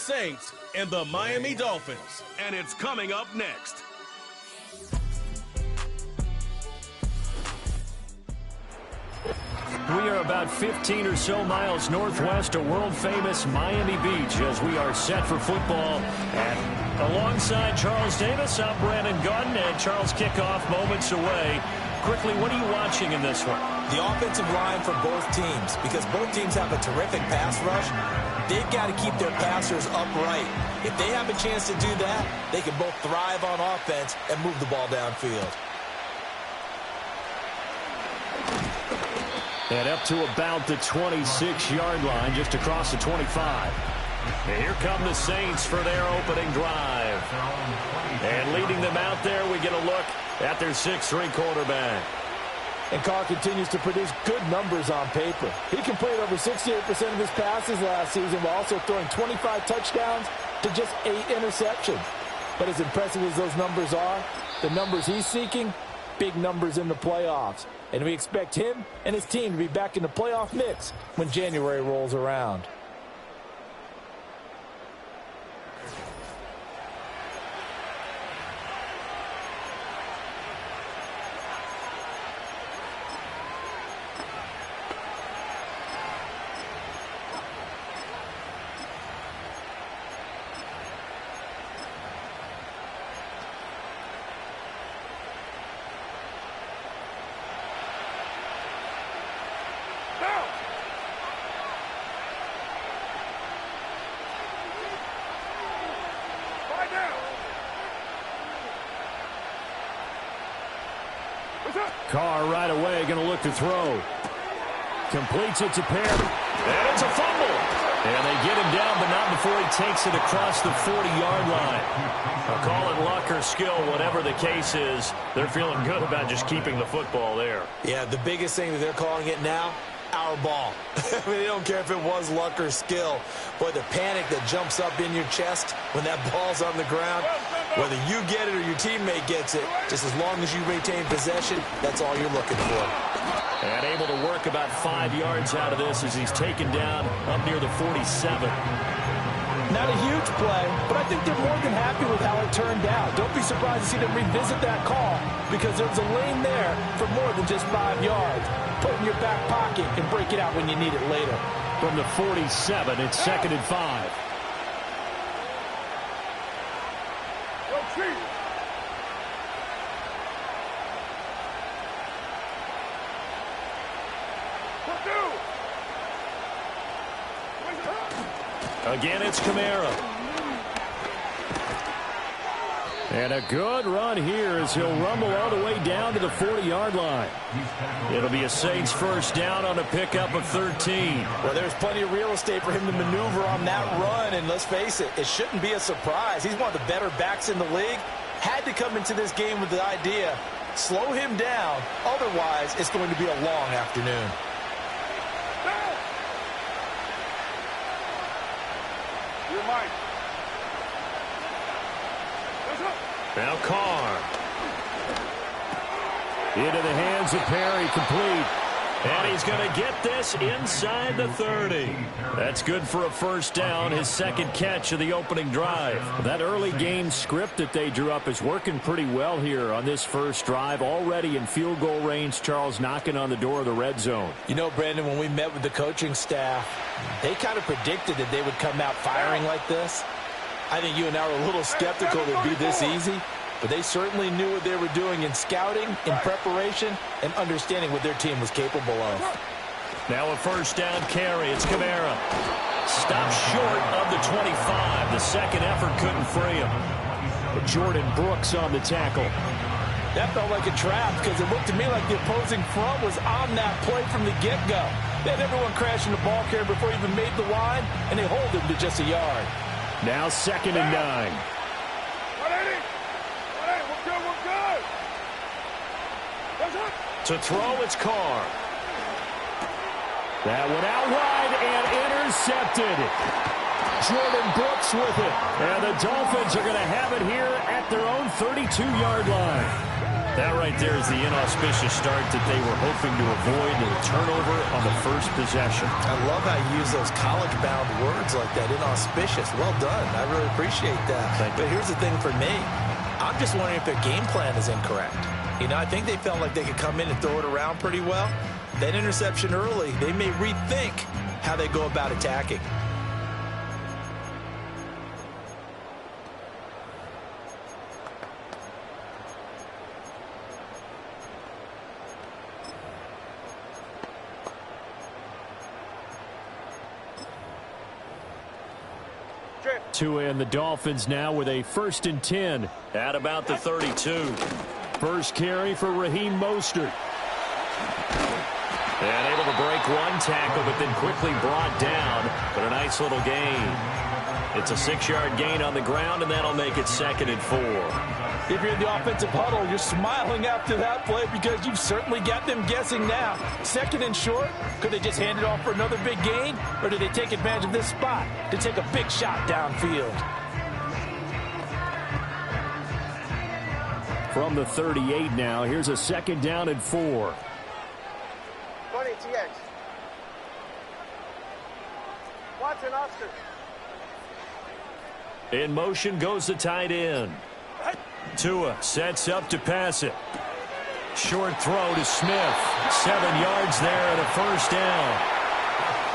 Saints and the Miami Dolphins. And it's coming up next. We are about 15 or so miles northwest of world-famous Miami Beach as we are set for football. And alongside Charles Davis, I'm Brandon Gaudin, and Charles, kickoff moments away. Quickly, what are you watching in this one? The offensive line for both teams, because both teams have a terrific pass rush. They've got to keep their passers upright. If they have a chance to do that, they can both thrive on offense and move the ball downfield. And up to about the 26-yard line, just across the 25. And here come the Saints for their opening drive. And leading them out there, we get a look at their 6'3" quarterback. And Carr continues to produce good numbers on paper. He completed over 68% of his passes last season while also throwing 25 touchdowns to just 8 interceptions. But as impressive as those numbers are, the numbers he's seeking, big numbers in the playoffs. And we expect him and his team to be back in the playoff mix when January rolls around. Carr right away going to look to throw. Completes it to Perry. And it's a fumble. And they get him down, but not before he takes it across the 40-yard line. I'll call it luck or skill, whatever the case is. They're feeling good about just keeping the football there. Yeah, the biggest thing that they're calling it now, our ball. I mean, they don't care if it was luck or skill. Boy, the panic that jumps up in your chest when that ball's on the ground, whether you get it or your teammate gets it, just as long as you retain possession, that's all you're looking for. And able to work about 5 yards out of this as he's taken down up near the 47. Not a huge play, but I think they're more than happy with how it turned out. Don't be surprised to see them revisit that call because there's a lane there for more than just 5 yards. Put it in your back pocket and break it out when you need it later. From the 47, it's 2nd and 5. Again, it's Kamara. And a good run here as he'll rumble all the way down to the 40-yard line. It'll be a Saints first down on a pickup of 13. Well, there's plenty of real estate for him to maneuver on that run, and let's face it, it shouldn't be a surprise. He's one of the better backs in the league. Had to come into this game with the idea, slow him down, otherwise it's going to be a long afternoon. Now Carr. Into the hands of Perry, complete. And he's going to get this inside the 30. That's good for a first down, his second catch of the opening drive. That early game script that they drew up is working pretty well here on this first drive. Already in field goal range, Charles knocking on the door of the red zone. You know, Brandon, when we met with the coaching staff, they kind of predicted that they would come out firing like this. I think you and I were a little skeptical that it would be this easy, but they certainly knew what they were doing in scouting, in preparation, and understanding what their team was capable of. Now a first down carry. It's Kamara. Stopped short of the 25. The second effort couldn't free him. But Jordan Brooks on the tackle. That felt like a trap because it looked to me like the opposing front was on that play from the get-go. They had everyone crashing the ball carrier before he even made the line, and they hold him to just a yard. Now 2nd and 9. To throw, it's Carr. That one out wide and intercepted. Jordan Brooks with it. And the Dolphins are going to have it here at their own 32-yard line. That right there is the inauspicious start that they were hoping to avoid, the turnover on the first possession. I love how you use those college-bound words like that, inauspicious. Well done. I really appreciate that. But here's the thing for me. I'm just wondering if their game plan is incorrect. You know, I think they felt like they could come in and throw it around pretty well. That interception early, they may rethink how they go about attacking. Tua and the Dolphins now with a 1st and 10 at about the 32. First carry for Raheem Mostert. And able to break one tackle, but then quickly brought down. But a nice little gain. It's a 6-yard gain on the ground, and that'll make it 2nd and 4. If you're in the offensive huddle, you're smiling after that play because you've certainly got them guessing now. 2nd and short, could they just hand it off for another big gain? Or do they take advantage of this spot to take a big shot downfield? From the 38 now, here's a 2nd down and 4. 20 TX. Watson Oscar. In motion goes the tight end. Tua sets up to pass it. Short throw to Smith. 7 yards there and a 1st down.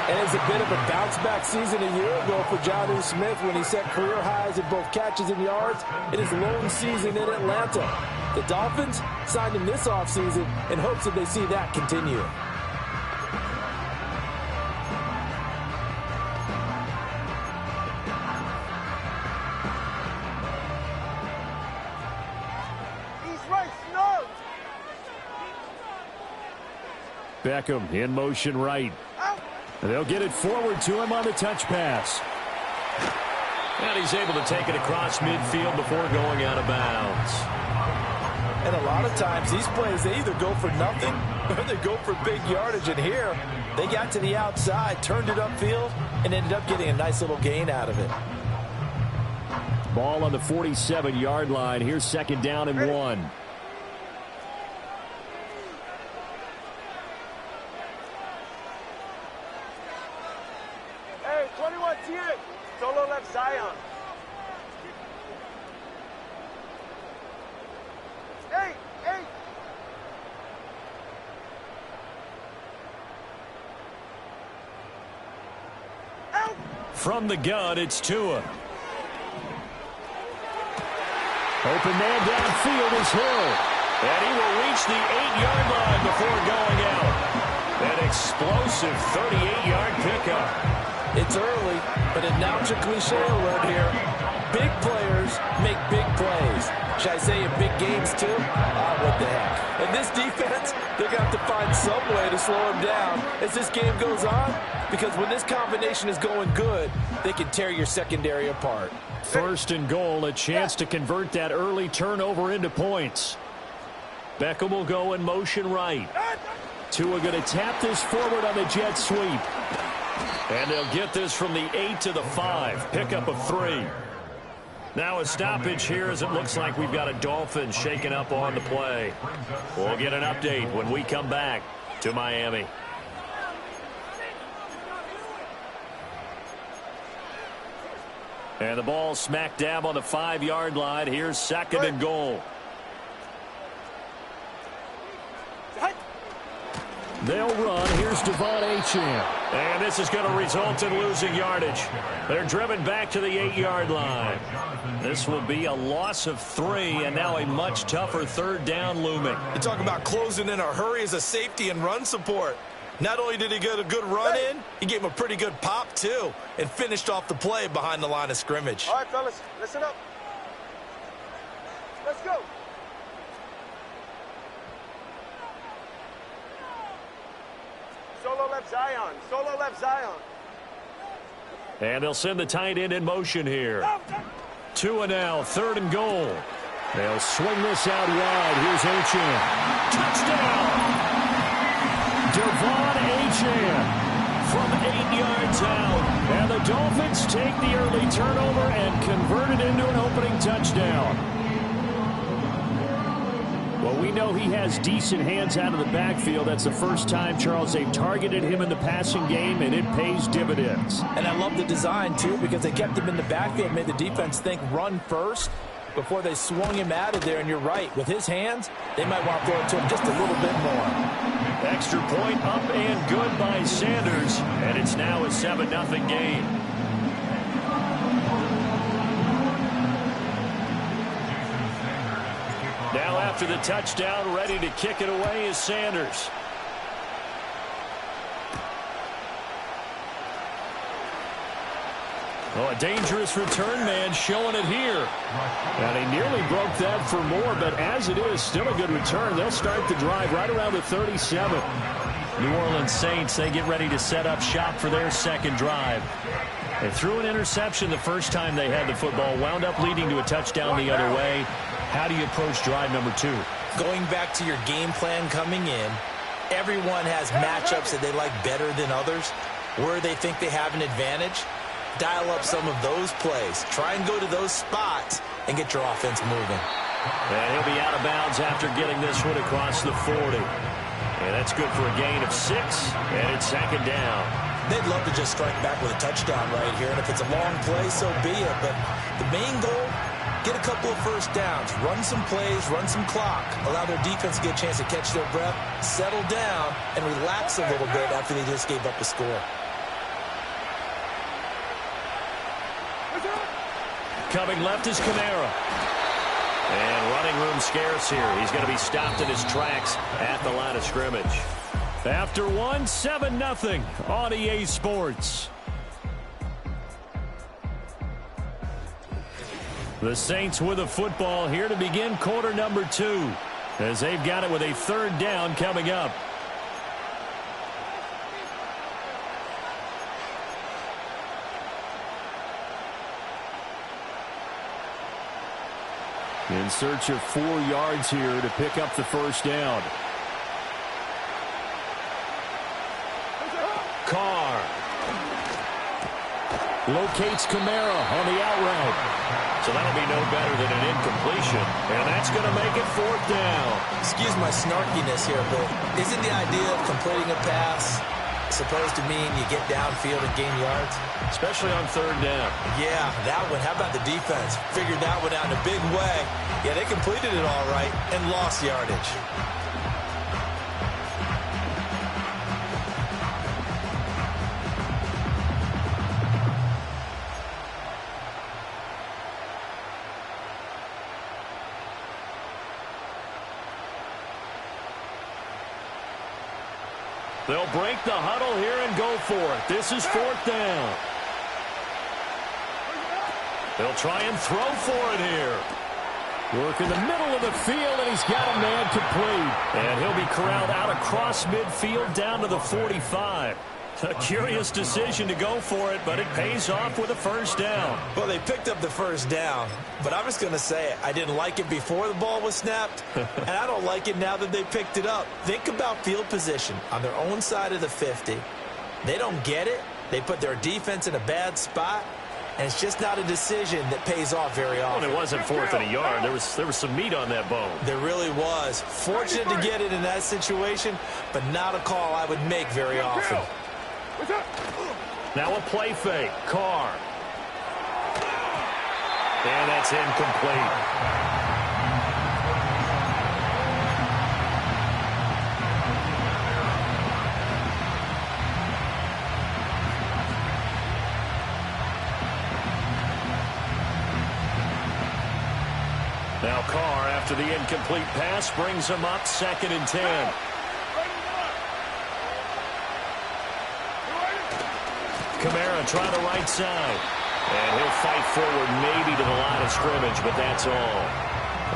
And it's a bit of a bounce-back season a year ago for Jonnu Smith when he set career highs in both catches and yards in his lone season in Atlanta. The Dolphins signed him this offseason in hopes that they see that continue. Beckham in motion right. And they'll get it forward to him on the touch pass. And he's able to take it across midfield before going out of bounds. And a lot of times these plays, they either go for nothing or they go for big yardage. And here, they got to the outside, turned it upfield, and ended up getting a nice little gain out of it. Ball on the 47-yard line. Here's 2nd down and 1. Hey, 21 TX. Solo left Zion. Hey. Out. From the gun, it's Tua. Open man downfield is Hill. And he will reach the 8-yard line before going out. An explosive 38-yard pickup. It's early, but announce a cliche alert here. Big players make big plays. Should I say in big games too? What the heck. And this defense, they're going to have to find some way to slow him down as this game goes on. Because when this combination is going good, they can tear your secondary apart. 1st and goal, a chance to convert that early turnover into points. Beckham will go in motion right. Tua going to tap this forward on the jet sweep. And they'll get this from the 8 to the 5. Pickup of 3. Now a stoppage here as it looks like we've got a Dolphin shaken up on the play. We'll get an update when we come back to Miami. And the ball smack dab on the 5-yard line. Here's 2nd and goal. They'll run. Here's Devon Achane. And this is going to result in losing yardage. They're driven back to the 8-yard line. This will be a loss of 3, and now a much tougher 3rd down looming. You talk about closing in a hurry as a safety and run support. Not only did he get a good run in, he gave him a pretty good pop, too, and finished off the play behind the line of scrimmage. All right, fellas, listen up. Let's go. Solo left Zion. Solo left Zion. And they'll send the tight end in motion here. Tua now, 3rd and goal. They'll swing this out wide. Here's Achane. Touchdown! Devon Achane from 8 yards out. And the Dolphins take the early turnover and convert it into an opening touchdown. Well, we know he has decent hands out of the backfield. That's the first time, Charles, they've targeted him in the passing game, and it pays dividends. And I love the design, too, because they kept him in the backfield, made the defense think run first before they swung him out of there. And you're right, with his hands, they might want to throw it to him just a little bit more. Extra point up and good by Sanders, and it's now a 7-0 game. Now after the touchdown, ready to kick it away is Sanders. Oh, a dangerous return man showing it here. And he nearly broke that for more, but as it is, still a good return. They'll start the drive right around the 37. New Orleans Saints, they get ready to set up shop for their second drive. They threw an interception the first time they had the football, wound up leading to a touchdown the other way. How do you approach drive number 2? Going back to your game plan coming in, everyone has matchups that they like better than others, where they think they have an advantage. Dial up some of those plays. Try and go to those spots and get your offense moving. And he'll be out of bounds after getting this one across the 40. And that's good for a gain of 6, and it's second down. They'd love to just strike back with a touchdown right here, and if it's a long play, so be it. But the main goal, get a couple of first downs, run some plays, run some clock, allow their defense to get a chance to catch their breath, settle down, and relax a little bit after they just gave up a score. Coming left is Kamara. And running room scarce here. He's going to be stopped in his tracks at the line of scrimmage. After 7-0 on EA Sports. The Saints with a football here to begin quarter number 2, as they've got it with a third down coming up. In search of 4 yards here to pick up the first down. Carr locates Kamara on the out route. So that'll be no better than an incompletion. And that's going to make it 4th down. Excuse my snarkiness here, but isn't the idea of completing a pass supposed to mean you get downfield and gain yards? Especially on 3rd down. Yeah, that one. How about the defense? Figured that one out in a big way. Yeah, they completed it all right and lost yardage. They'll break the huddle here and go for it. This is 4th down. They'll try and throw for it here. Work in the middle of the field, and he's got a man complete. And he'll be corralled out across midfield down to the 45. A curious decision to go for it, but it pays off with a first down. Well, they picked up the first down, but I'm just going to say it. I didn't like it before the ball was snapped, and I don't like it now that they picked it up. Think about field position on their own side of the 50. They don't get it. They put their defense in a bad spot, and it's just not a decision that pays off very often. Well, it wasn't 4th and a yard. There was some meat on that bone. There really was. Fortunate to get it in that situation, but not a call I would make very often. Now a play fake. Carr. And that's incomplete. Now Carr, after the incomplete pass, brings him up 2nd and 10. Kamara trying the right side. And he'll fight forward maybe to the line of scrimmage, but that's all.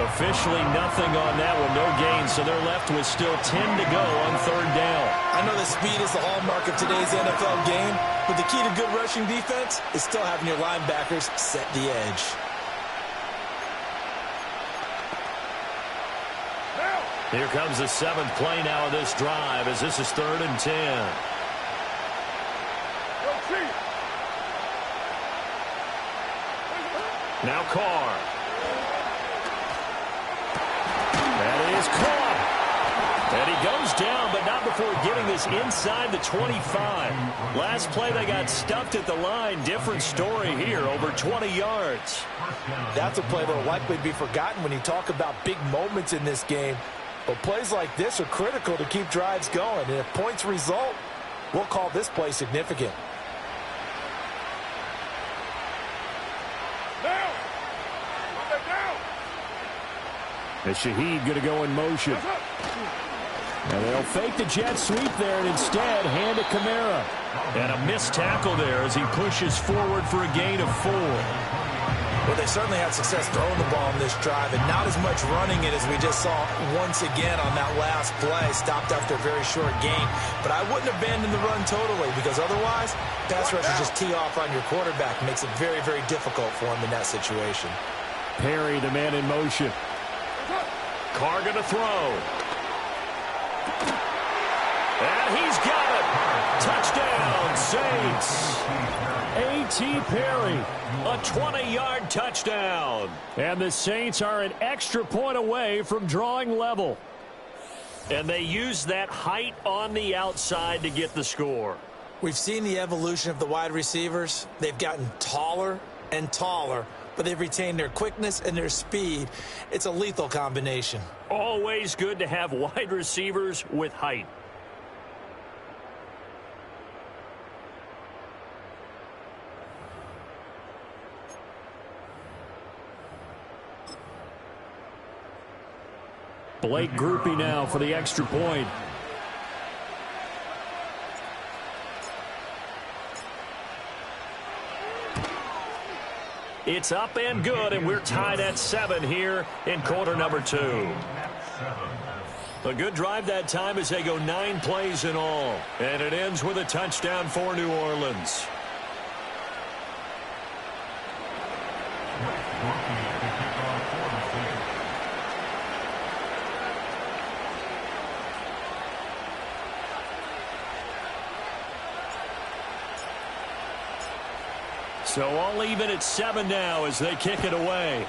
Officially nothing on that one, no gain, so they're left with still 10 to go on 3rd down. I know the speed is the hallmark of today's NFL game, but the key to good rushing defense is still having your linebackers set the edge. Here comes the 7th play now of this drive, as this is 3rd and 10. Now Carr. That is caught. And he goes down, but not before getting this inside the 25. Last play, they got stuffed at the line. Different story here, over 20 yards. That's a play that will likely be forgotten when you talk about big moments in this game. But plays like this are critical to keep drives going. And if points result, we'll call this play significant. And Shaheed going to go in motion. And they'll fake the jet sweep there and instead hand it Kamara. And a missed tackle there as he pushes forward for a gain of 4. Well, they certainly had success throwing the ball on this drive, and not as much running it as we just saw once again on that last play. Stopped after a very short gain. But I wouldn't abandon the run totally, because otherwise, pass rushers just tee off on your quarterback. Makes it very, very difficult for him in that situation. Perry, the man in motion. Carr going to throw. And he's got it. Touchdown, Saints. A.T. Perry, a 20-yard touchdown. And the Saints are an extra point away from drawing level. And they use that height on the outside to get the score. We've seen the evolution of the wide receivers. They've gotten taller and taller, but they've retained their quickness and their speed. It's a lethal combination. Always good to have wide receivers with height. Blake Groupie now for the extra point. It's up and good, and we're tied at 7 here in quarter number 2. A good drive that time as they go 9 plays in all. And it ends with a touchdown for New Orleans. So all even at 7 now as they kick it away.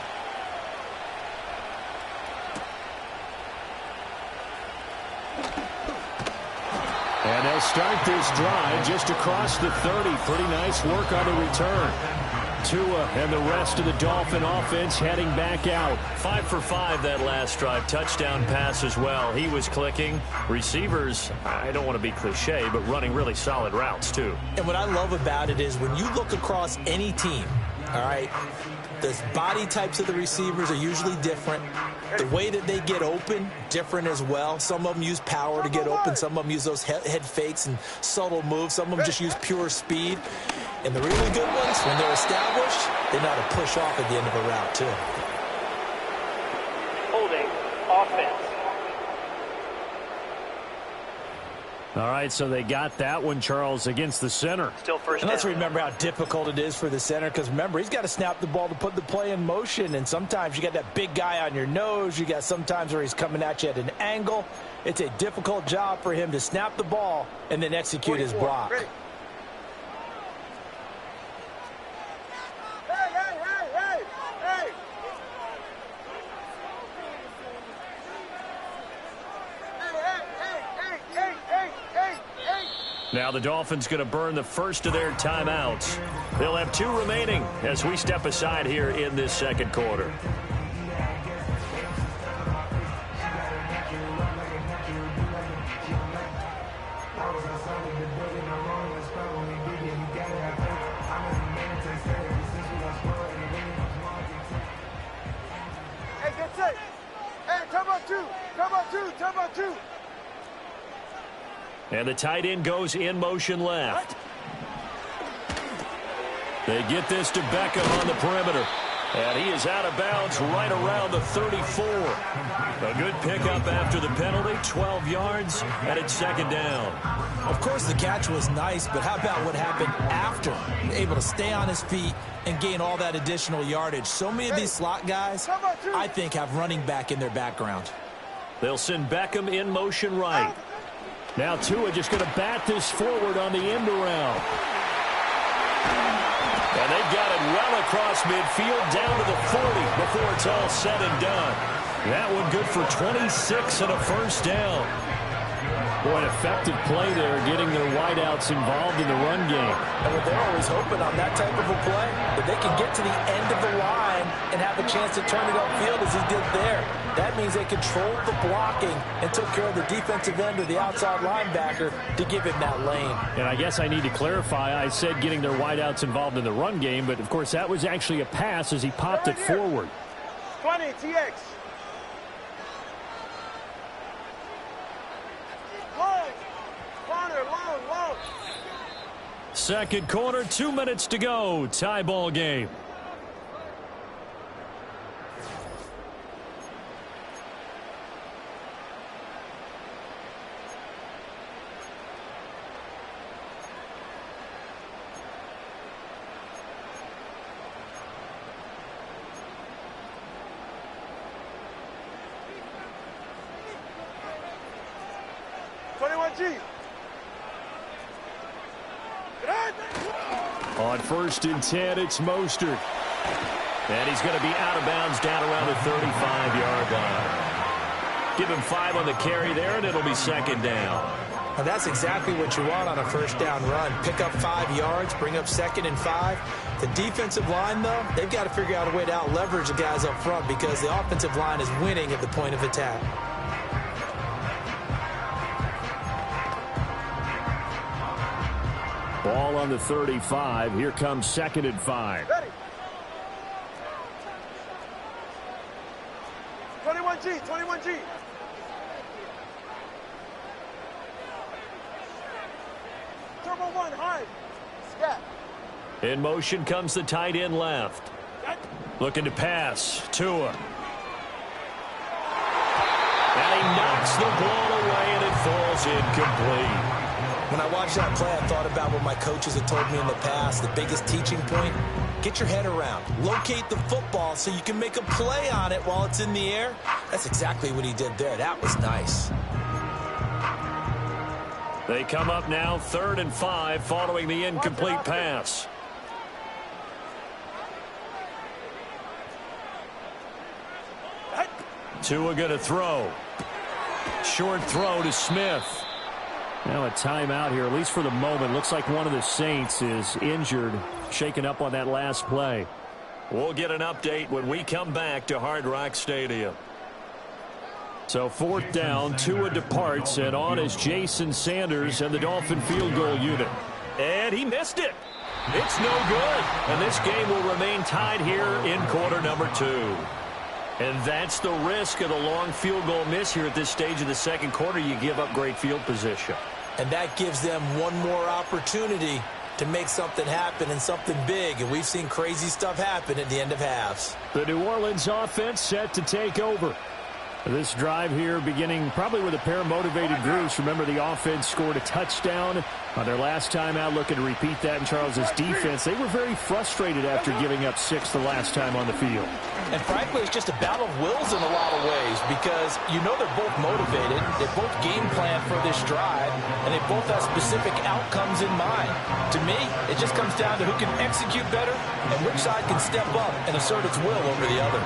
And they'll start this drive just across the 30. Pretty nice work on the return. Tua and the rest of the Dolphin offense heading back out. 5 for 5 that last drive. Touchdown pass as well. He was clicking. Receivers, I don't want to be cliche, but running really solid routes too. And what I love about it is when you look across any team, all right, the body types of the receivers are usually different. The way that they get open, different as well. Some of them use power to get open. Some of them use those head fakes and subtle moves. Some of them just use pure speed. And the really good ones, when they're established, they know how to push off at the end of a route, too. Holding offense. All right, so they got that one, Charles, against the center. Still first And let's down. remember how difficult it is for the center, because remember, he's got to snap the ball to put the play in motion, and sometimes you got that big guy on your nose. You got sometimes where he's coming at you at an angle. It's a difficult job for him to snap the ball and then execute his block. Ready. Now the Dolphins going to burn the first of their timeouts. They'll have 2 remaining as we step aside here in this second quarter. Hey, get set. Hey, come on 2. Come on 2. Come on 2. And the tight end goes in motion left. They get this to Beckham on the perimeter. And he is out of bounds right around the 34. A good pickup after the penalty, 12 yards, and it's second down. Of course, the catch was nice, but how about what happened after? Able to stay on his feet and gain all that additional yardage. So many of these slot guys, I think, have running back in their background. They'll send Beckham in motion right. Now Tua just going to bat this forward on the end around. And they've got it well across midfield down to the 40 before it's all said and done. That one good for 26 and a first down. Boy, an effective play there, getting their wideouts involved in the run game. And what they're always hoping on that type of a play, that they can get to the end of the line and have a chance to turn it upfield as he did there. That means they controlled the blocking and took care of the defensive end or the outside linebacker to give him that lane. And I guess I need to clarify, I said getting their wideouts involved in the run game, but of course that was actually a pass as he popped it forward. 20, TX. Long. Second quarter, 2 minutes to go. Tie ball game. On 1st and 10, it's Mostert. And he's going to be out of bounds down around the 35-yard line. Give him 5 on the carry there, and it'll be 2nd down. Now that's exactly what you want on a first down run. Pick up 5 yards, bring up 2nd and 5. The defensive line, though, they've got to figure out a way to out-leverage the guys up front because the offensive line is winning at the point of attack. Ball on the 35. Here comes 2nd and 5. Ready. 21G. Turbo 1, high. Scat. In motion comes the tight end left. Looking to pass. Tua. And he knocks the ball away, and it falls incomplete. When I watched that play, I thought about what my coaches had told me in the past. The biggest teaching point, get your head around. Locate the football so you can make a play on it while it's in the air. That's exactly what he did there. That was nice. They come up now 3rd and 5 following the incomplete pass. Tua going to throw. Short throw to Smith. Now a timeout here, at least for the moment. Looks like one of the Saints is injured, shaken up on that last play. We'll get an update when we come back to Hard Rock Stadium. So 4th down, Tua departs, and on is Jason Sanders and the Dolphin field goal unit. And he missed it. It's no good. And this game will remain tied here in quarter number 2. And that's the risk of the long field goal miss here at this stage of the second quarter. You give up great field position. And that gives them one more opportunity to make something happen and something big. And we've seen crazy stuff happen at the end of halves. The New Orleans offense set to take over. This drive here beginning probably with a pair of motivated groups. Remember, the offense scored a touchdown on their last time out. Looking to repeat that in Charles's defense. They were very frustrated after giving up 6 the last time on the field. And frankly, it's just a battle of wills in a lot of ways because you know they're both motivated. They both game plan for this drive, and they both have specific outcomes in mind. To me, it just comes down to who can execute better and which side can step up and assert its will over the other.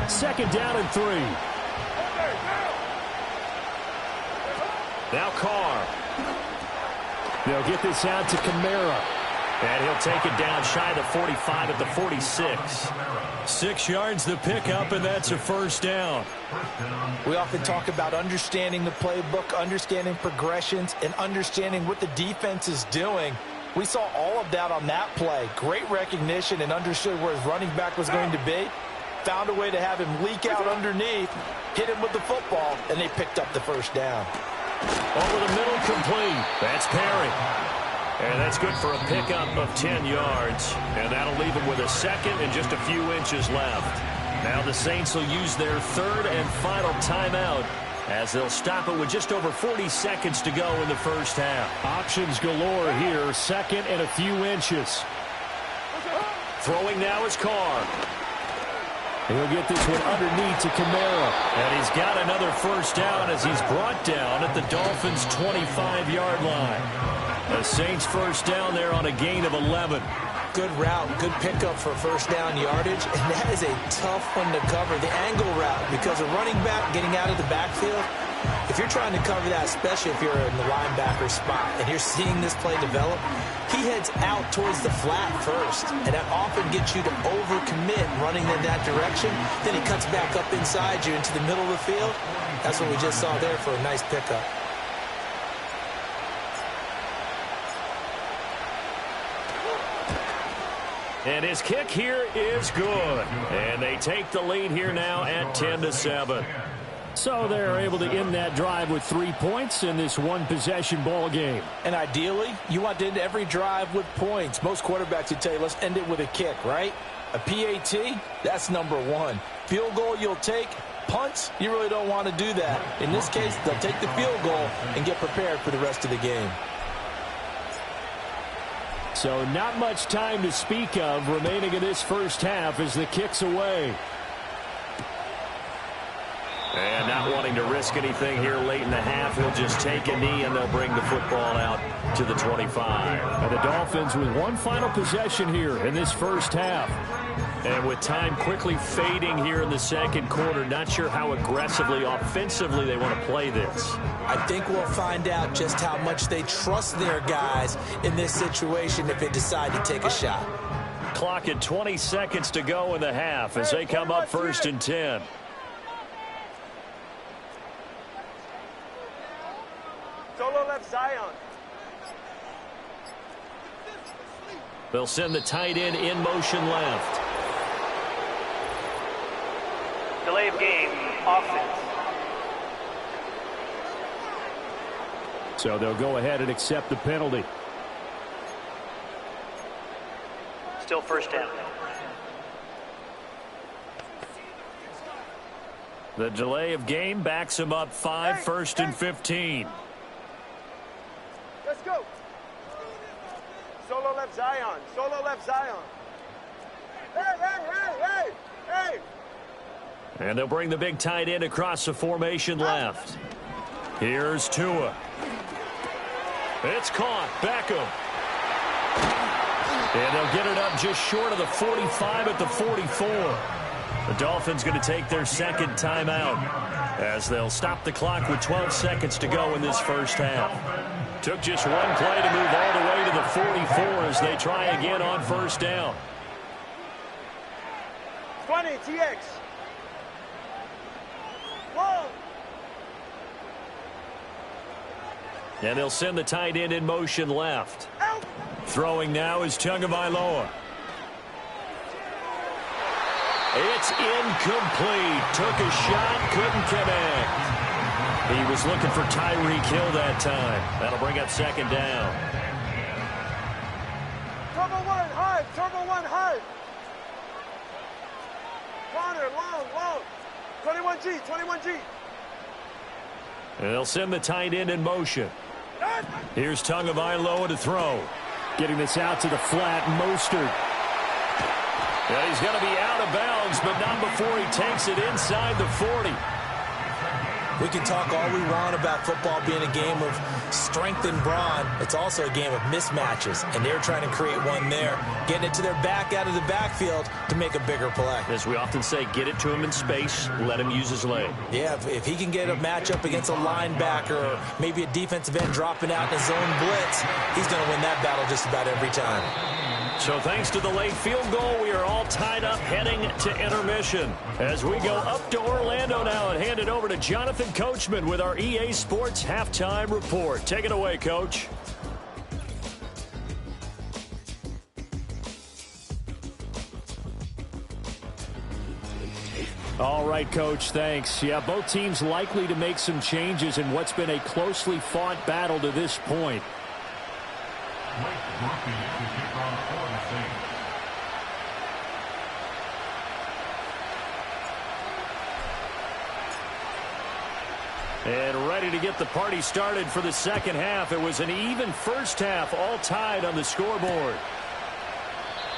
Second down and 3. Now Carr. They'll get this out to Kamara. And he'll take it down shy of the 45 at the 46. 6 yards the pickup, and that's a first down. We often talk about understanding the playbook, understanding progressions, and understanding what the defense is doing. We saw all of that on that play. Great recognition and understood where his running back was going to be. Found a way to have him leak out underneath, hit him with the football, and they picked up the first down. Over the middle, complete. That's Perry. And that's good for a pickup of 10 yards. And that'll leave him with a second and just a few inches left. Now the Saints will use their 3rd and final timeout as they'll stop it with just over 40 seconds to go in the first half. Options galore here. 2nd and a few inches. Throwing now is Carr. He'll get this one underneath to Kamara. And he's got another first down as he's brought down at the Dolphins' 25-yard line. The Saints first down there on a gain of 11. good route, good pickup for first down yardage, and that is a tough one to cover. The angle route, because a running back getting out of the backfield, if you're trying to cover that, especially if you're in the linebacker spot and you're seeing this play develop, he heads out towards the flat first, and that often gets you to overcommit running in that direction. Then he cuts back up inside you into the middle of the field. That's what we just saw there for a nice pickup. And his kick here is good. And they take the lead here now at 10-7. So they're able to end that drive with 3 points in this one-possession ball game. And ideally, you want to end every drive with points. Most quarterbacks would tell you, let's end it with a kick, right? A PAT, that's number one. Field goal you'll take. Punts, you really don't want to do that. In this case, they'll take the field goal and get prepared for the rest of the game. So not much time to speak of remaining in this first half as the kick's away. And not wanting to risk anything here late in the half, he'll just take a knee and they'll bring the football out to the 25. And the Dolphins with one final possession here in this first half. And with time quickly fading here in the second quarter, not sure how aggressively, offensively they want to play this. I think we'll find out just how much they trust their guys in this situation if they decide to take a shot. Clock at 20 seconds to go in the half as they come up 1st and 10. Solo left Zion. They'll send the tight end in motion left. Delay of game, offense. So they'll go ahead and accept the penalty. Still first down. The delay of game backs him up 5, 1st and 15. Let's go. Solo left Zion. Solo left Zion. Hey. And they'll bring the big tight end across the formation left. Here's Tua. It's caught. Beckham. And they'll get it up just short of the 45 at the 44. The Dolphins going to take their second timeout as they'll stop the clock with 12 seconds to go in this first half. Took just one play to move all the way to the 44 as they try again on first down. 20, TX. Whoa. And they'll send the tight end in motion left. Out. Throwing now is Tagovailoa. It's incomplete. Took a shot, couldn't connect. He was looking for Tyreek Hill that time. That'll bring up second down. Turbo one high. Turbo one high. Corner, long. 21G, 21G. And they'll send the tight end in motion. Here's Tagovailoa to throw. Getting this out to the flat, Mostert. And he's going to be out of bounds, but not before he takes it inside the 40. We can talk all we want about football being a game of strength and brawn. It's also a game of mismatches, and they're trying to create one there, getting it to their back out of the backfield to make a bigger play. As we often say, get it to him in space, let him use his leg. Yeah, if he can get a matchup against a linebacker or maybe a defensive end dropping out in a zone blitz, he's going to win that battle just about every time. So thanks to the late field goal, we are all tied up heading to intermission. As we go up to Orlando now and hand it over to Jonathan Coachman with our EA Sports Halftime Report. Take it away, Coach. All right, Coach, thanks. Yeah, both teams likely to make some changes in what's been a closely fought battle to this point. And ready to get the party started for the second half. It was an even first half, all tied on the scoreboard.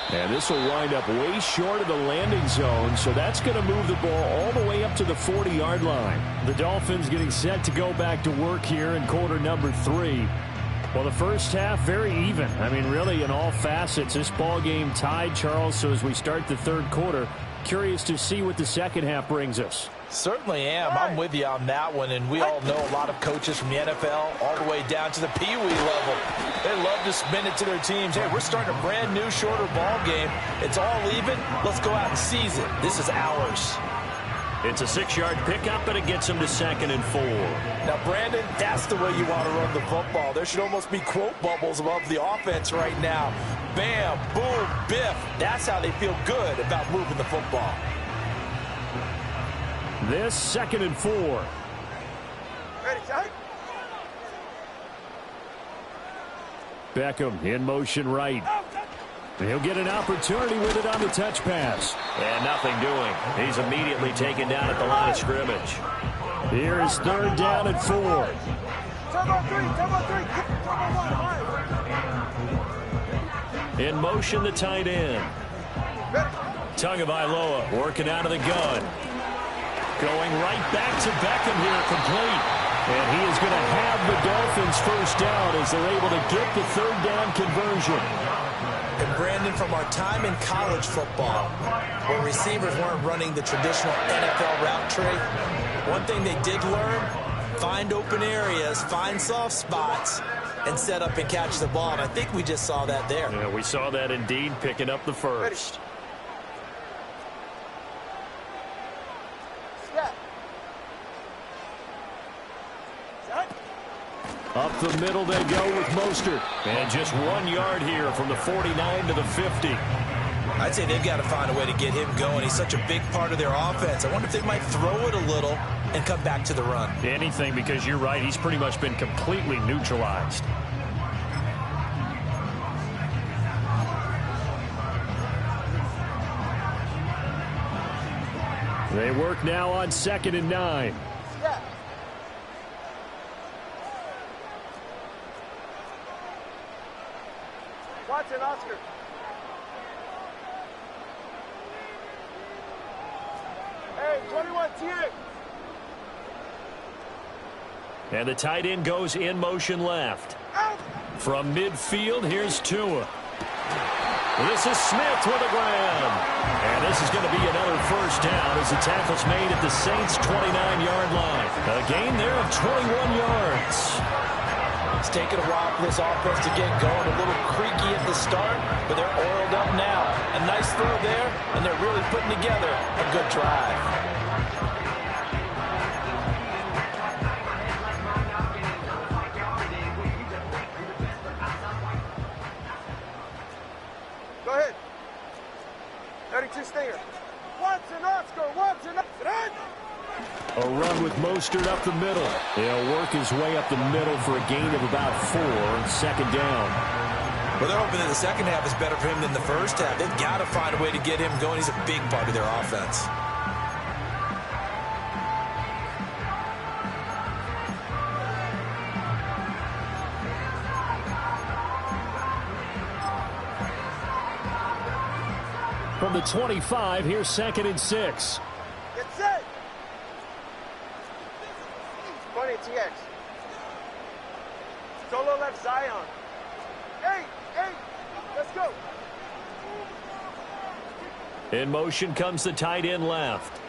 And this will wind up way short of the landing zone, so that's going to move the ball all the way up to the 40-yard line. The Dolphins getting set to go back to work here in quarter number 3. Well, the first half, very even. I mean, really, in all facets, this ball game tied, Charles. So as we start the third quarter, curious to see what the second half brings us. Certainly am. I'm with you on that one, and we all know a lot of coaches from the NFL all the way down to the Pee Wee level. They love to spin it to their teams. Hey, we're starting a brand new, shorter ball game. It's all even. Let's go out and seize it. This is ours. It's a 6-yard pickup, and it gets him to 2nd and 4. Now, Brandon, that's the way you want to run the football. There should almost be quote bubbles above the offense right now. Bam, boom, biff. That's how they feel good about moving the football. This 2nd and 4. Ready, tight. Beckham in motion right. He'll get an opportunity with it on the touch pass. And nothing doing. He's immediately taken down at the line of scrimmage. Here is 3rd down and 4. In motion, the tight end. Tagovailoa working out of the gun. Going right back to Beckham here, complete. And he is going to have the Dolphins first down as they're able to get the 3rd down conversion. And Brandon, from our time in college football, where receivers weren't running the traditional NFL route tree, one thing they did learn, find open areas, find soft spots, and set up and catch the ball. And I think we just saw that there. Yeah, we saw that indeed, picking up the first. Up the middle they go with Mostert. And just 1 yard here from the 49 to the 50. I'd say they've got to find a way to get him going. He's such a big part of their offense. I wonder if they might throw it a little and come back to the run. Anything, because you're right. He's pretty much been completely neutralized. They work now on 2nd and 9. Watson, Oscar. Hey, 21, TA. And the tight end goes in motion left. From midfield, here's Tua. This is Smith with a grab. And this is going to be another first down as the tackle's made at the Saints' 29-yard line. A gain there of 21 yards. It's taken a while for this offense to get going. A little creaky at the start, but they're oiled up now. A nice throw there, and they're really putting together a good drive. Go ahead. 32 Stinger. Watson, Oscar, Watson, run! A run with Mostert up the middle. He'll work his way up the middle for a gain of about 4, 2nd down. Well, they're hoping that the second half is better for him than the first half. They've got to find a way to get him going. He's a big part of their offense. From the 25, here's 2nd and 6. Get set. 20 TX. Solo left Zion. Hey, let's go. In motion comes the tight end left.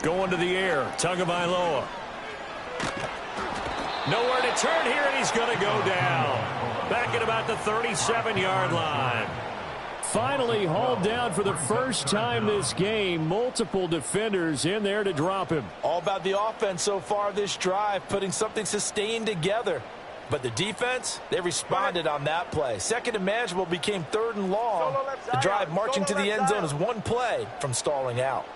Going to the air, Tagovailoa. Nowhere to turn here, and he's going to go down. Back at about the 37-yard line. Finally hauled down for the first time this game. Multiple defenders in there to drop him. All about the offense so far this drive, putting something sustained together. But the defense, they responded on that play. 2nd and manageable became 3rd and long. The drive marching to the end zone is one play from stalling out.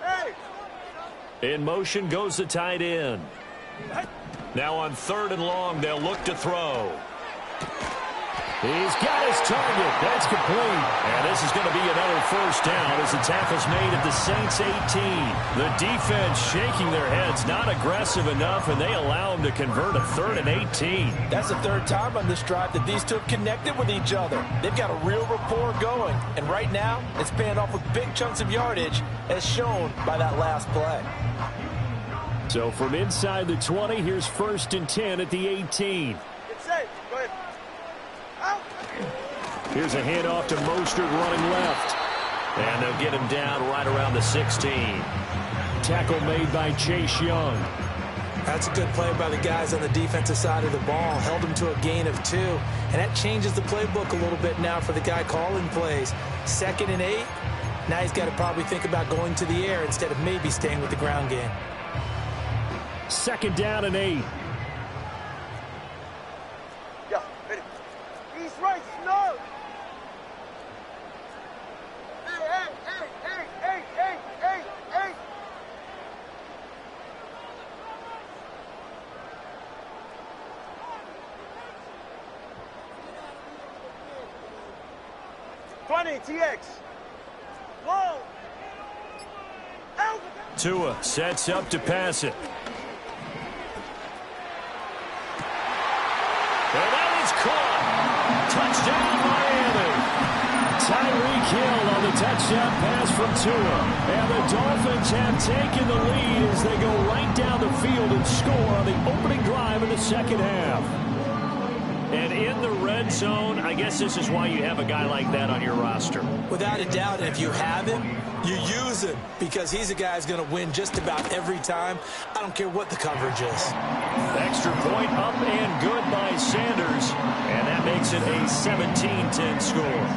Hey. In motion goes the tight end. Now on 3rd and long, they'll look to throw. He's got his target. That's complete. And this is going to be another first down as the tackle's made at the Saints' 18. The defense shaking their heads, not aggressive enough, and they allow him to convert a 3rd and 18. That's the 3rd time on this drive that these two have connected with each other. They've got a real rapport going. And right now, it's paying off with big chunks of yardage, as shown by that last play. So from inside the 20, here's 1st and 10 at the 18. Get safe. Go ahead. Out. Here's a handoff to Mostert running left. And they'll get him down right around the 16. Tackle made by Chase Young. That's a good play by the guys on the defensive side of the ball. Held him to a gain of 2. And that changes the playbook a little bit now for the guy calling plays. 2nd and 8. Now he's got to probably think about going to the air instead of maybe staying with the ground game. 2nd down and 8. Yeah, ready. He's right, snug. Hey. 20, TX. Whoa. Out. Tua sets up to pass it. And that is caught. Touchdown, Miami. Tyreek Hill on the touchdown pass from Tua. And the Dolphins have taken the lead as they go right down the field and score on the opening drive in the 2nd half. And in the red zone, I guess this is why you have a guy like that on your roster. Without a doubt, and if you have him, you use him because he's a guy who's going to win just about every time. I don't care what the coverage is. Extra point up and good by Sanders. And that makes it a 17-10 score.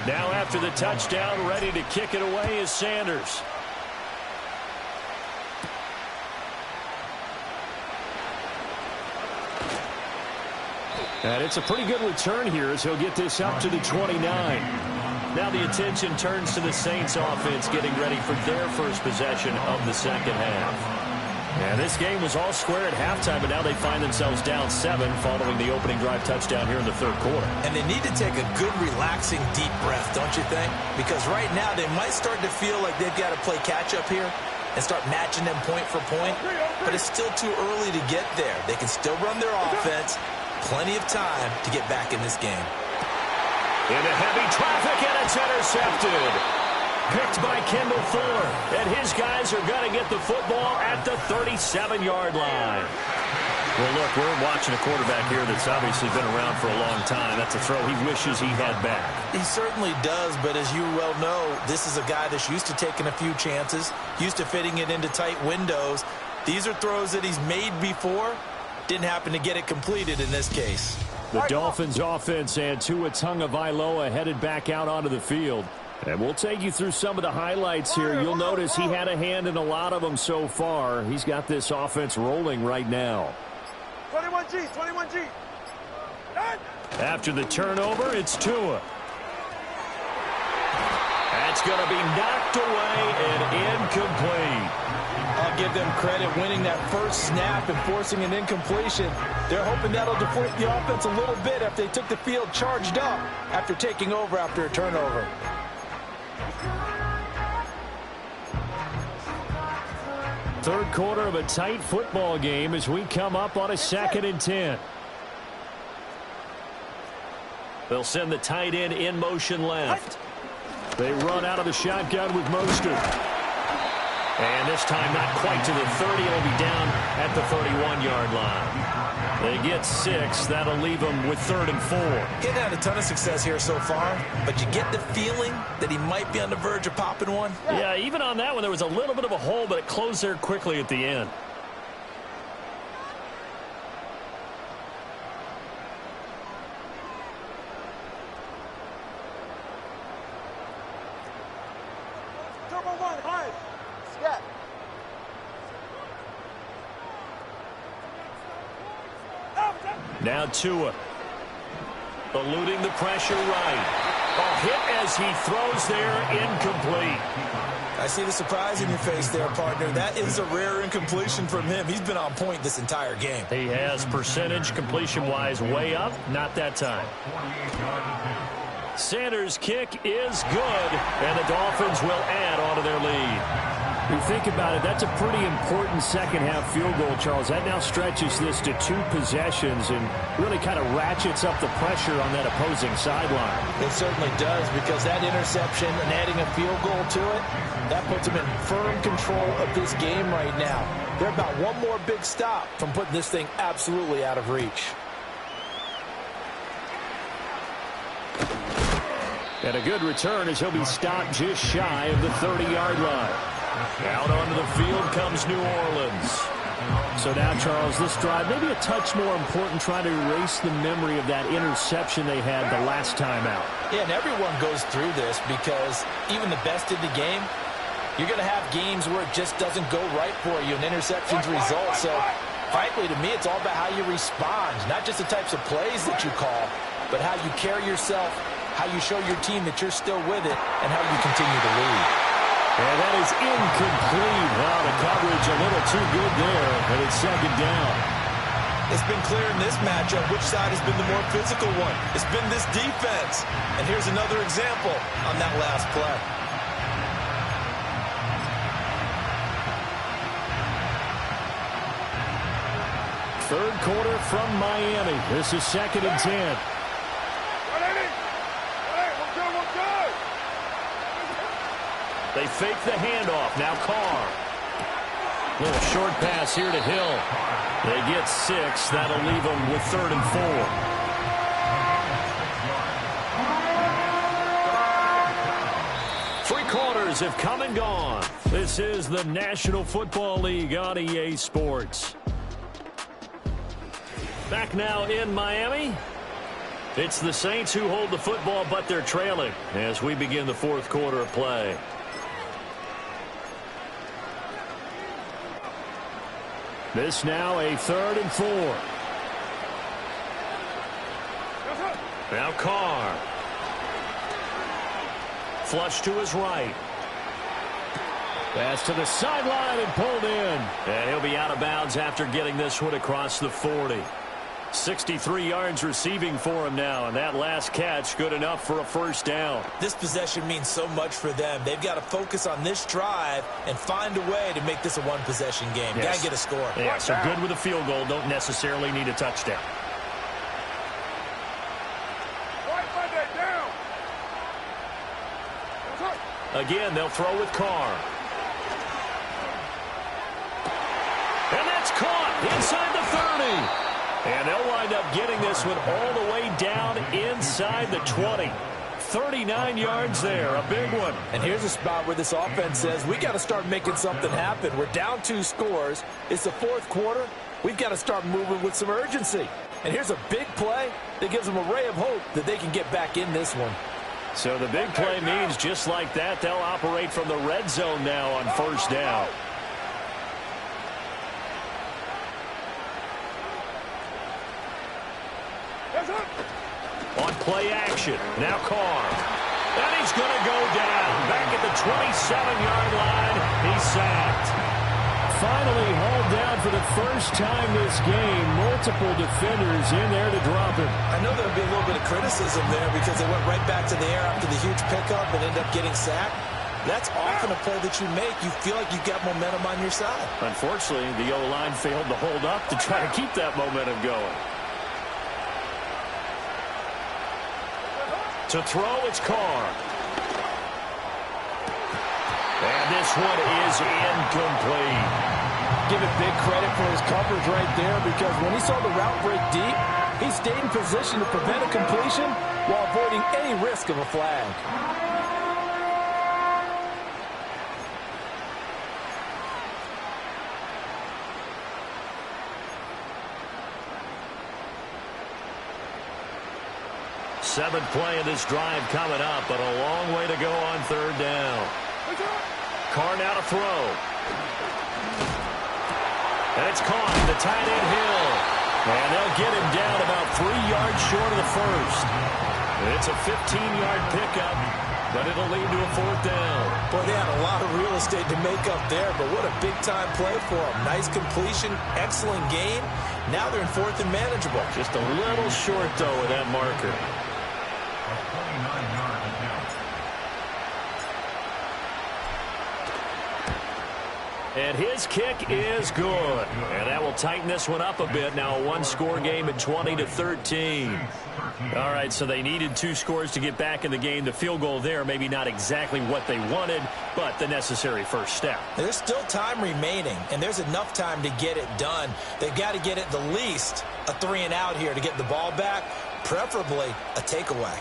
Now after the touchdown, ready to kick it away is Sanders. And it's a pretty good return here as he'll get this up to the 29. Now the attention turns to the Saints offense getting ready for their first possession of the 2nd half. And this game was all square at halftime, but now they find themselves down 7 following the opening drive touchdown here in the 3rd quarter. And they need to take a good, relaxing, deep breath, don't you think? Because right now they might start to feel like they've got to play catch-up here and start matching them point for point. But it's still too early to get there. They can still run their offense. Plenty of time to get back in this game. Into heavy traffic, and it's intercepted. Picked by Kendall Fuller, and his guys are going to get the football at the 37-yard line. Well, look, we're watching a quarterback here that's obviously been around for a long time. That's a throw he wishes he had back. He certainly does, but as you well know, this is a guy that's used to taking a few chances, used to fitting it into tight windows. These are throws that he's made before. Didn't happen to get it completed in this case. The Dolphins offense and Tua Tagovailoa headed back out onto the field. And we'll take you through some of the highlights here. You'll notice he had a hand in a lot of them so far. He's got this offense rolling right now. 21G, 21G. After the turnover, it's Tua. That's going to be knocked away and incomplete. I'll give them credit winning that first snap and forcing an incompletion. They're hoping that'll deflate the offense a little bit after they took the field charged up after taking over after a turnover. Third quarter of a tight football game as we come up on a 2nd and 10. They'll send the tight end in motion left. They run out of the shotgun with Mostert. And this time not quite to the 30. It'll be down at the 31-yard line. They get 6. That'll leave them with 3rd and 4. Getting had a ton of success here so far, but you get the feeling that he might be on the verge of popping one. Yeah, even on that one, there was a little bit of a hole, but it closed there quickly at the end. Turbo 1, high. Scat. Now Tua, eluding the pressure right. A hit as he throws there, incomplete. I see the surprise in your face there, partner. That is a rare incompletion from him. He's been on point this entire game. He has percentage completion-wise way up, not that time. Sanders' kick is good, and the Dolphins will add onto their lead. You think about it, that's a pretty important second-half field goal, Charles. That now stretches this to 2 possessions and really kind of ratchets up the pressure on that opposing sideline. It certainly does, because that interception and adding a field goal to it, that puts them in firm control of this game right now. They're about one more big stop from putting this thing absolutely out of reach. And a good return as he'll be stopped just shy of the 30-yard line. Out onto the field comes New Orleans. So now, Charles, this drive maybe a touch more important, trying to erase the memory of that interception they had the last time out. Yeah, and everyone goes through this, because even the best in the game, you're going to have games where it just doesn't go right for you and interceptions result. So, frankly, to me, it's all about how you respond, not just the types of plays that you call, but how you carry yourself, how you show your team that you're still with it, and how you continue to lead. And that is incomplete. Wow, the coverage a little too good there, and it's second down. It's been clear in this matchup which side has been the more physical one. It's been this defense. And here's another example on that last play. Third quarter from Miami. This is 2nd and 10. They fake the handoff. Now Carr. Little short pass here to Hill. They get 6. That'll leave them with 3rd and 4. 3 quarters have come and gone. This is the National Football League on EA Sports. Back now in Miami. It's the Saints who hold the football, but they're trailing as we begin the 4th quarter of play. This now a 3rd and 4. Now Carr. Flush to his right. Pass to the sideline and pulled in. And he'll be out of bounds after getting this one across the 40. 63 yards receiving for him now, and that last catch good enough for a 1st down. This possession means so much for them. They've got to focus on this drive and find a way to make this a one-possession game. Yes. Got to get a score. Yeah, so good with a field goal. Don't necessarily need a touchdown. Again, they'll throw with Carr. And that's caught inside the 30. And they'll wind up getting this one all the way down inside the 20. 39 yards there, a big one. And here's a spot where this offense says, we got to start making something happen. We're down 2 scores. It's the 4th quarter. We've got to start moving with some urgency. And here's a big play that gives them a ray of hope that they can get back in this one. So the big play means just like that, they'll operate from the red zone now on 1st down. On play action, now Carr. And he's going to go down. Back at the 27-yard line, he's sacked. Finally hauled down for the first time this game. Multiple defenders in there to drop him. I know there'll be a little bit of criticism there because they went right back to the air after the huge pickup and ended up getting sacked. That's often a play that you make. You feel like you've got momentum on your side. Unfortunately, the O-line failed to hold up to try to keep that momentum going. To throw, it's Carr. And this one is incomplete. Give it big credit for his coverage right there, because when he saw the route break deep, he stayed in position to prevent a completion while avoiding any risk of a flag. Seventh play of this drive coming up, but a long way to go on 3rd down. Carr now to throw. And it's caught. The tight end Hill. And they'll get him down about 3 yards short of the 1st. It's a 15-yard pickup, but it'll lead to a 4th down. Boy, they had a lot of real estate to make up there, but what a big-time play for them. Nice completion, excellent gain. Now they're in 4th and manageable. Just a little short, though, with that marker. And his kick is good. And that will tighten this one up a bit. Now a one-score game at 20-13. All right, so they needed 2 scores to get back in the game. The field goal there, maybe not exactly what they wanted, but the necessary first step. There's still time remaining, and there's enough time to get it done. They've got to get at the least a 3-and-out here to get the ball back, preferably a takeaway.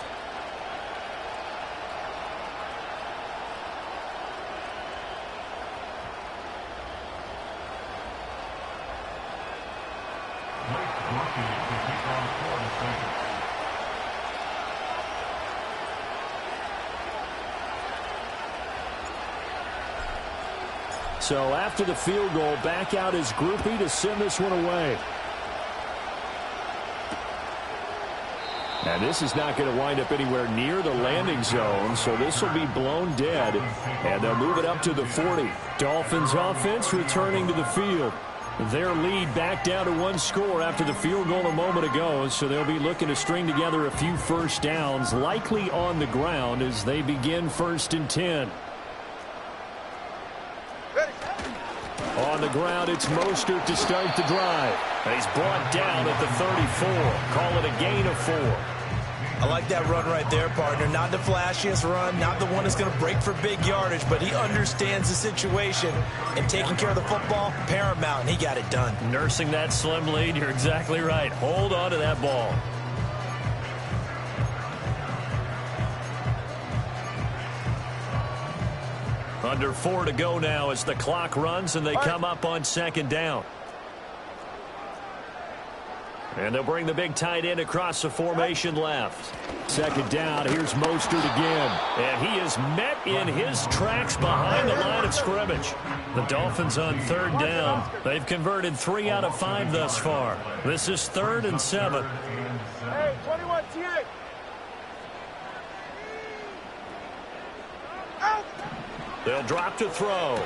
So after the field goal, back out is Groupie to send this one away. And this is not going to wind up anywhere near the landing zone, so this will be blown dead, and they'll move it up to the 40. Dolphins offense returning to the field. Their lead back down to 1 score after the field goal a moment ago, so they'll be looking to string together a few first downs, likely on the ground as they begin 1st and 10. On the ground, it's Mostert to start the drive. He's brought down at the 34. Call it a gain of 4. I like that run right there, partner. Not the flashiest run, not the one that's going to break for big yardage, but he understands the situation, and taking care of the football, paramount, and he got it done. Nursing that slim lead, you're exactly right. Hold on to that ball. Under 4 to go now as the clock runs and they come up on 2nd down. And they'll bring the big tight end across the formation left. 2nd down, here's Mostert again. And he is met in his tracks behind the line of scrimmage. The Dolphins on 3rd down. They've converted 3 out of 5 thus far. This is 3rd and 7. Hey, 21, TA. Out. They'll drop to throw.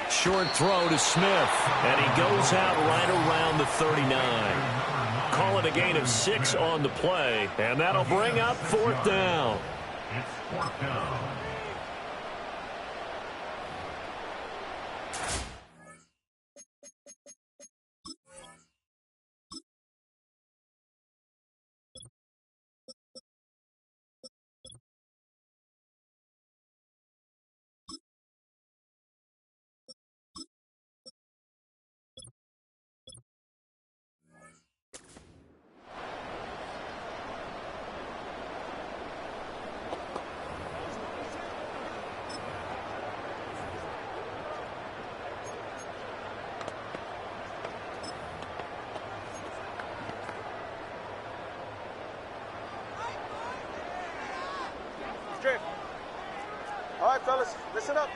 Short throw to Smith. And he goes out right around the 39. Call it a gain of 6 on the play. And that'll bring up 4th down. It's 4th down. All right, fellas, listen up.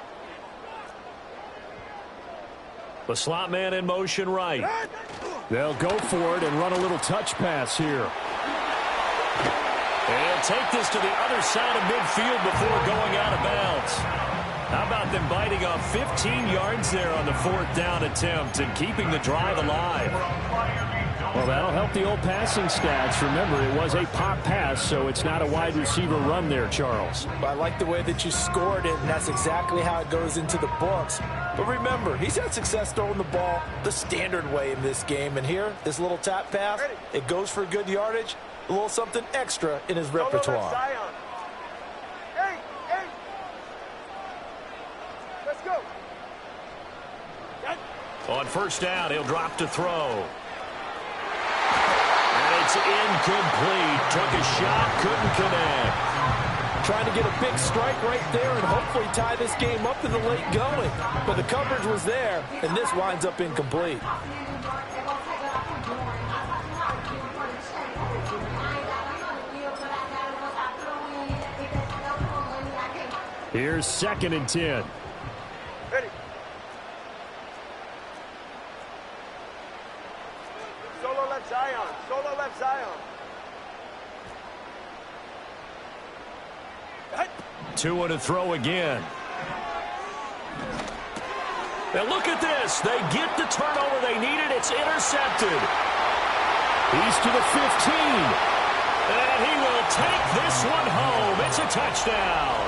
The slot man in motion right. They'll go for it and run a little touch pass here. And take this to the other side of midfield before going out of bounds. How about them biting off 15 yards there on the 4th down attempt and keeping the drive alive? Well, that'll help the old passing stats. Remember, it was a pop pass, so it's not a wide receiver run there, Charles. Well, I like the way that you scored it, and that's exactly how it goes into the books. But remember, he's had success throwing the ball the standard way in this game. And here, this little tap pass, it goes for good yardage, a little something extra in his repertoire. Hey, hey. Let's go. On 1st down, he'll drop to throw. And it's incomplete. Took a shot, couldn't connect. Trying to get a big strike right there and hopefully tie this game up in the late going. But the coverage was there, and this winds up incomplete. Here's 2nd and 10. Ready. Solo left Zion. Solo left Zion. 2 to throw again. And look at this. They get the turnover they needed. It's intercepted. He's to the 15. And he will take this one home. It's a touchdown.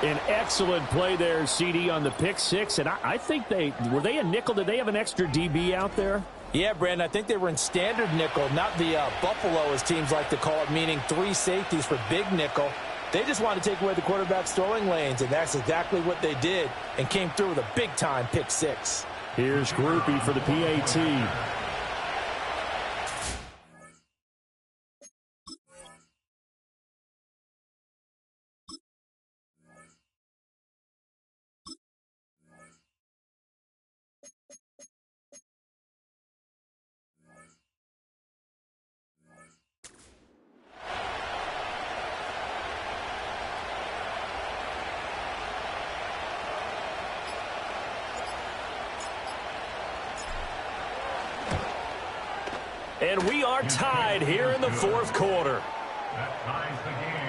An excellent play there, CD, on the pick six. And I think were they a nickel? Did they have an extra DB out there? Yeah, Brandon, I think they were in standard nickel, not the Buffalo, as teams like to call it, meaning 3 safeties for big nickel. They just wanted to take away the quarterback's throwing lanes, and that's exactly what they did and came through with a big-time pick six. Here's Groupie for the PAT. And we are tied here in the fourth quarter.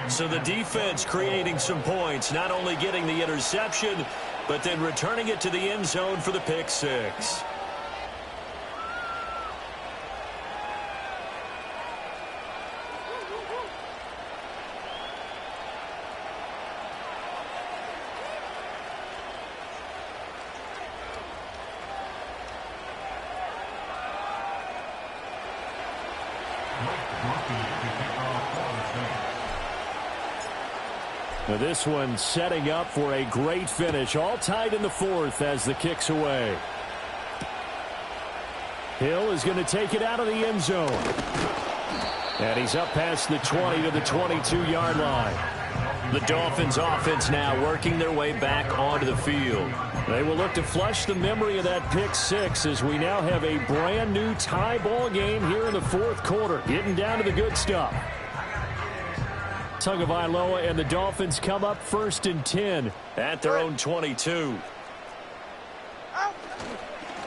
So the defense creating some points, not only getting the interception, but then returning it to the end zone for the pick six. Now this one setting up for a great finish. All tied in the fourth as the kick's away. Hill is going to take it out of the end zone. And he's up past the 20 to the 22-yard line. The Dolphins offense now working their way back onto the field. They will look to flush the memory of that pick six as we now have a brand new tie ball game here in the fourth quarter. Getting down to the good stuff. Tagovailoa and the Dolphins come up 1st and 10 at their own 22.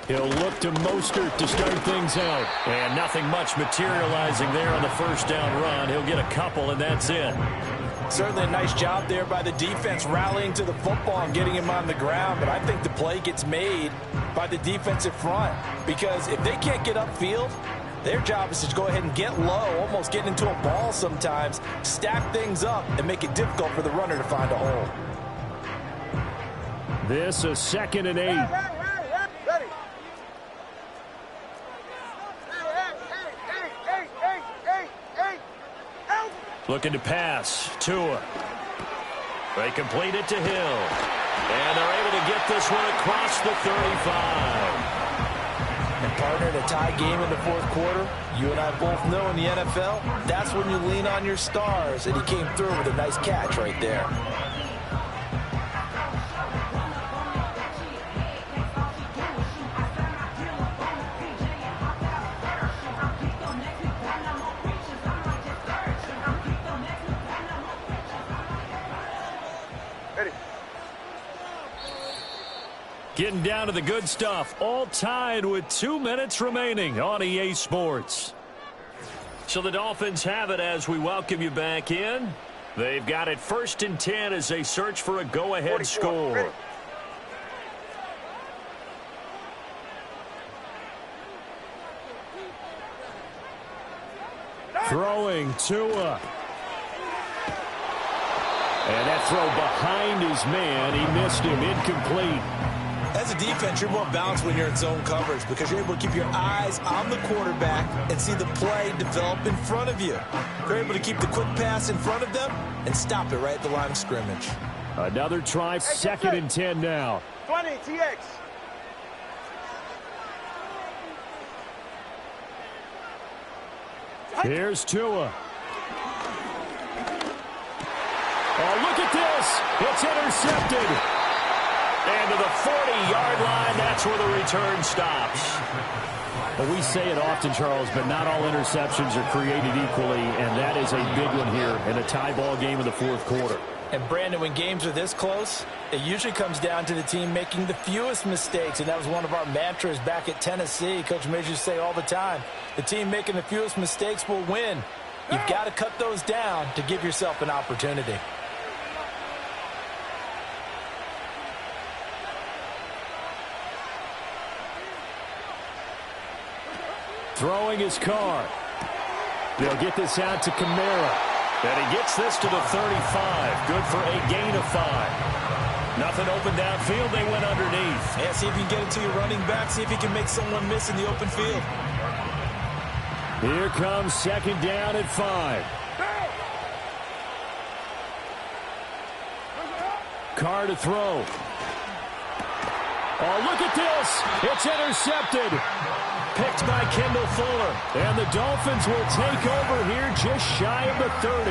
He'll look to Mostert to start things out. And nothing much materializing there on the first down run. He'll get a couple, and that's it. Certainly a nice job there by the defense rallying to the football and getting him on the ground. But I think the play gets made by the defensive front. Because if they can't get upfield, their job is to go ahead and get low, almost get into a ball sometimes, stack things up, and make it difficult for the runner to find a hole. This is 2nd and 8. Looking to pass. Tua. They complete it to Hill. And they're able to get this one across the 35. And partner, in a tie game in the fourth quarter, you and I both know in the NFL, that's when you lean on your stars. And he came through with a nice catch right there. Getting down to the good stuff. All tied with 2 minutes remaining on EA Sports. So the Dolphins have it as we welcome you back in. They've got it 1st and 10 as they search for a go-ahead score. Ready. Throwing Tua. And that throw behind his man. He missed him. Incomplete. As a defense, you're more balanced when you're in zone coverage because you're able to keep your eyes on the quarterback and see the play develop in front of you. You're able to keep the quick pass in front of them and stop it right at the line of scrimmage. Another try, 2nd and 10 now. 20, TX. Here's Tua. Oh, look at this. It's intercepted. And to the 40-yard line, that's where the return stops. Well, we say it often, Charles, but not all interceptions are created equally, and that is a big one here in a tie ball game in the fourth quarter. And, Brandon, when games are this close, it usually comes down to the team making the fewest mistakes, and that was one of our mantras back at Tennessee. Coach Majors used to say all the time, the team making the fewest mistakes will win. You've got to cut those down to give yourself an opportunity. Throwing his car. They'll get this out to Kamara. And he gets this to the 35. Good for a gain of 5. Nothing open downfield. They went underneath. Yeah, see if you can get it to your running back. See if you can make someone miss in the open field. Here comes second down at 5. Carr to throw. Oh, look at this. It's intercepted. Picked by Kendall Fuller. And the Dolphins will take over here just shy of the 30.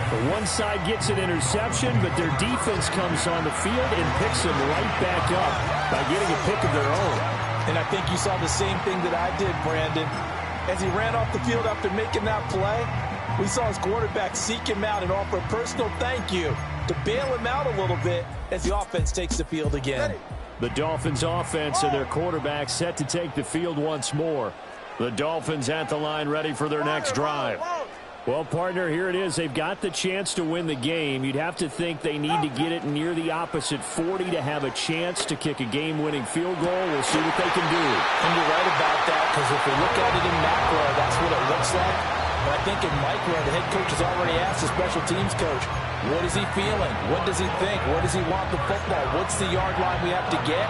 The one side gets an interception, but their defense comes on the field and picks them right back up by getting a pick of their own. And I think you saw the same thing that I did, Brandon. As he ran off the field after making that play, we saw his quarterback seek him out and offer a personal thank you to bail him out a little bit as the offense takes the field again. The Dolphins offense and their quarterback set to take the field once more. The Dolphins at the line ready for their next drive. Well, partner, here it is. They've got the chance to win the game. You'd have to think they need to get it near the opposite 40 to have a chance to kick a game-winning field goal. We'll see what they can do. And you're right about that, because if we look at it in macro, that's what it looks like. But I think in micro, the head coach has already asked the special teams coach, what is he feeling? What does he think? Where does he want the football? What's the yard line we have to get?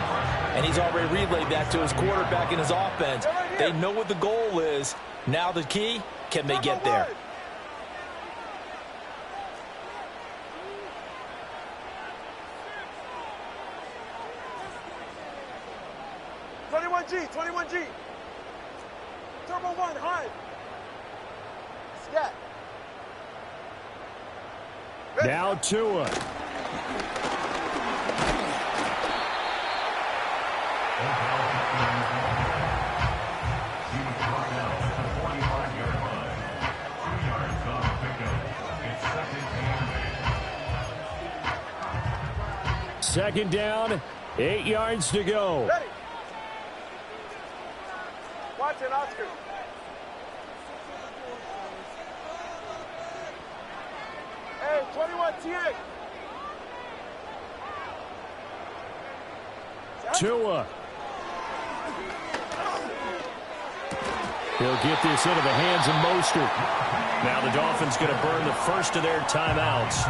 And he's already relayed that to his quarterback and his offense. They know what the goal is. Now the key, can they get there? G, 21G. Turbo 1, high. Scat. Now Tua. Second down, 8 yards to go. Ready. Watch it, Oscar. Hey, 21 TA. Tua. He'll get this into the hands of Mostert. Now the Dolphins going to burn the first of their timeouts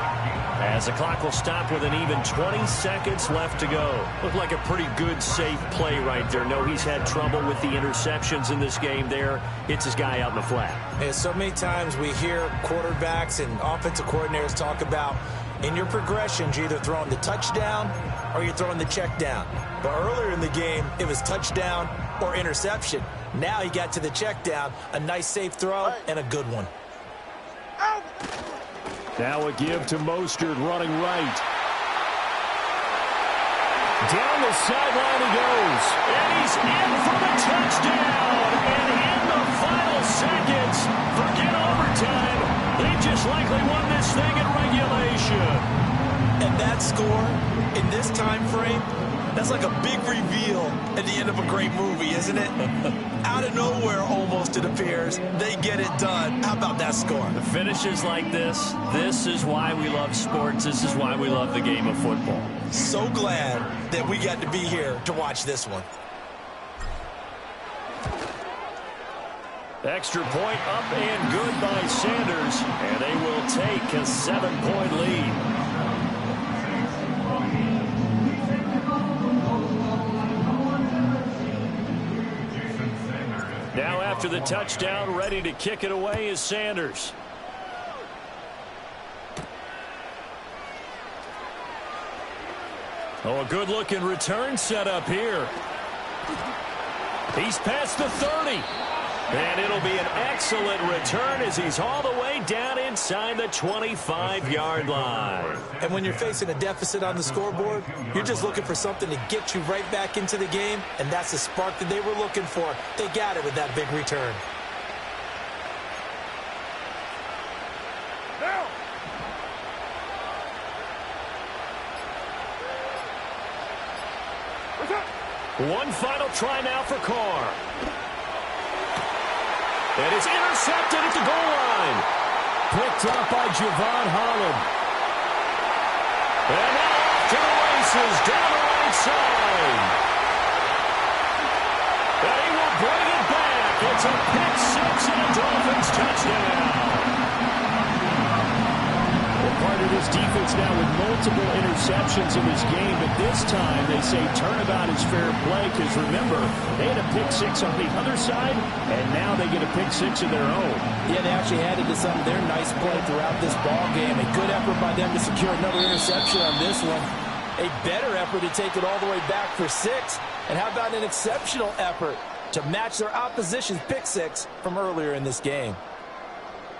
as the clock will stop with an even 20 seconds left to go. Looked like a pretty good, safe play right there. No, he's had trouble with the interceptions in this game there. It's his guy out in the flat. And so many times we hear quarterbacks and offensive coordinators talk about in your progressions, you're either throwing the touchdown or you're throwing the check down. But earlier in the game, it was touchdown or interception. Now he got to the check down, a nice safe throw, and a good one. Now a give to Mostert running right. Down the sideline he goes. And he's in for the touchdown. And in the final seconds, forget overtime. They just likely won this thing in regulation. And that score in this time frame, that's like a big reveal at the end of a great movie, isn't it? Out of nowhere, almost, it appears. They get it done. How about that score? The finishes like this is why we love sports. This is why we love the game of football. So glad that we got to be here to watch this one. Extra point up and good by Sanders. And they will take a 7-point lead. Now after the touchdown, ready to kick it away is Sanders. Oh, a good-looking return set up here. He's past the 30. And it'll be an excellent return as he's all the way down inside the 25-yard line. And when you're facing a deficit on the scoreboard, you're just looking for something to get you right back into the game, and that's the spark that they were looking for. They got it with that big return. One final try now for Carr. And it's intercepted at the goal line. Picked up by Javon Holland. And now off to the races down the right side. And he will bring it back. It's a pick six and a Dolphins touchdown. interceptions in this game, but this time they say turnabout is fair play because, remember, they had a pick six on the other side, and now they get a pick six of their own. Yeah, they actually added to some of their nice play throughout this ball game. A good effort by them to secure another interception on this one. A better effort to take it all the way back for 6. And how about an exceptional effort to match their opposition's pick six from earlier in this game?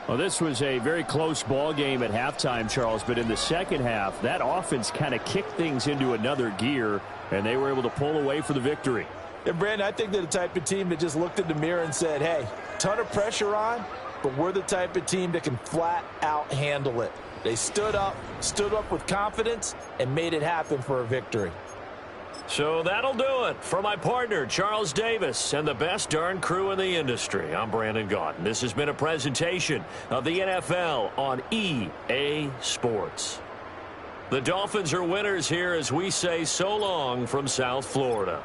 Well, this was a very close ball game at halftime, Charles, but in the second half, that offense kind of kicked things into another gear, and they were able to pull away for the victory. And, Brandon, I think they're the type of team that just looked in the mirror and said, hey, ton of pressure on, but we're the type of team that can flat out handle it. They stood up with confidence, and made it happen for a victory. So that'll do it for my partner, Charles Davis, and the best darn crew in the industry. I'm Brandon Gaudin. This has been a presentation of the NFL on EA Sports. The Dolphins are winners here as we say so long from South Florida.